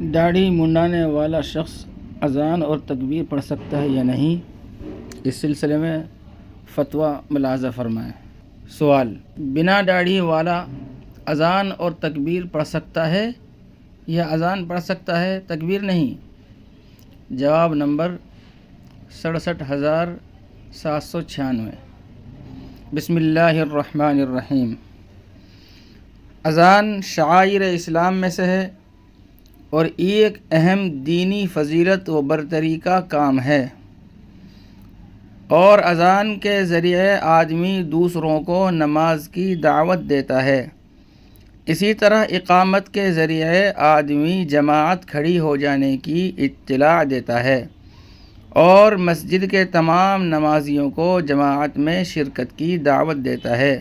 داڑھی منڈانے والا شخص اذان اور تکبیر پڑھ سکتا ہے یا نہیں؟ اس سلسلے میں فتویٰ ملاحظہ فرمائیں۔ سوال: بنا داڑھی والا اذان اور تکبیر پڑھ سکتا ہے یا اذان پڑھ سکتا ہے تکبیر نہیں؟ جواب نمبر 67,796۔ بسم اللہ الرحمن الرحیم۔ اذان شعائر اسلام میں سے ہے اور ایک اہم دینی فضیلت و برتری کا کام ہے، اور اذان کے ذریعے آدمی دوسروں کو نماز کی دعوت دیتا ہے۔ اسی طرح اقامت کے ذریعے آدمی جماعت کھڑی ہو جانے کی اطلاع دیتا ہے اور مسجد کے تمام نمازیوں کو جماعت میں شرکت کی دعوت دیتا ہے۔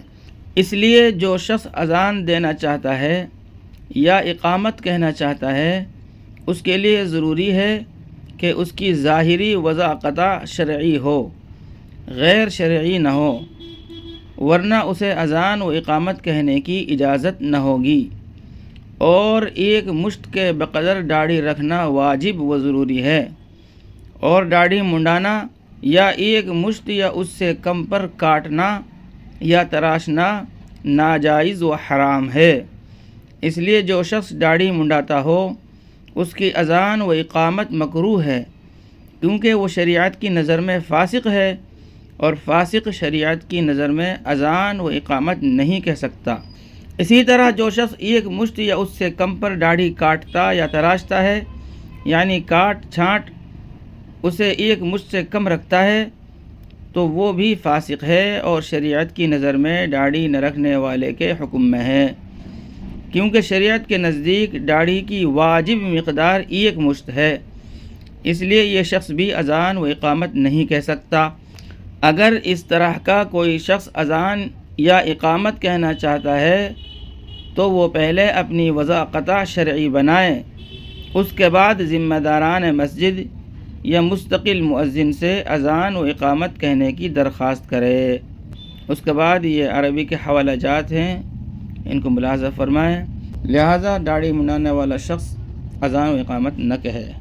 اس لیے جو شخص اذان دینا چاہتا ہے یا اقامت کہنا چاہتا ہے، اس کے لیے ضروری ہے کہ اس کی ظاہری وضاحت شرعی ہو، غیر شرعی نہ ہو، ورنہ اسے اذان و اقامت کہنے کی اجازت نہ ہوگی۔ اور ایک مشت کے بقدر داڑھی رکھنا واجب و ضروری ہے، اور داڑھی منڈانا یا ایک مشت یا اس سے کم پر کاٹنا یا تراشنا ناجائز و حرام ہے۔ اس لیے جو شخص داڑھی منڈاتا ہو اس کی اذان و اقامت مکروہ ہے، کیونکہ وہ شریعت کی نظر میں فاسق ہے، اور فاسق شریعت کی نظر میں اذان و اقامت نہیں کہہ سکتا۔ اسی طرح جو شخص ایک مشت یا اس سے کم پر داڑھی کاٹتا یا تراشتا ہے، یعنی کاٹ چھانٹ اسے ایک مشت سے کم رکھتا ہے، تو وہ بھی فاسق ہے اور شریعت کی نظر میں داڑھی نہ رکھنے والے کے حکم میں ہے، کیونکہ شریعت کے نزدیک داڑھی کی واجب مقدار ایک مشت ہے۔ اس لیے یہ شخص بھی اذان و اقامت نہیں کہہ سکتا۔ اگر اس طرح کا کوئی شخص اذان یا اقامت کہنا چاہتا ہے تو وہ پہلے اپنی وضاحت شرعی بنائے، اس کے بعد ذمہ داران مسجد یا مستقل مؤذن سے اذان و اقامت کہنے کی درخواست کرے۔ اس کے بعد یہ عربی کے حوالہ جات ہیں، ان کو ملاحظہ فرمائیں۔ لہٰذا داڑھی منڈانے والا شخص اذان و اقامت نہ کہے۔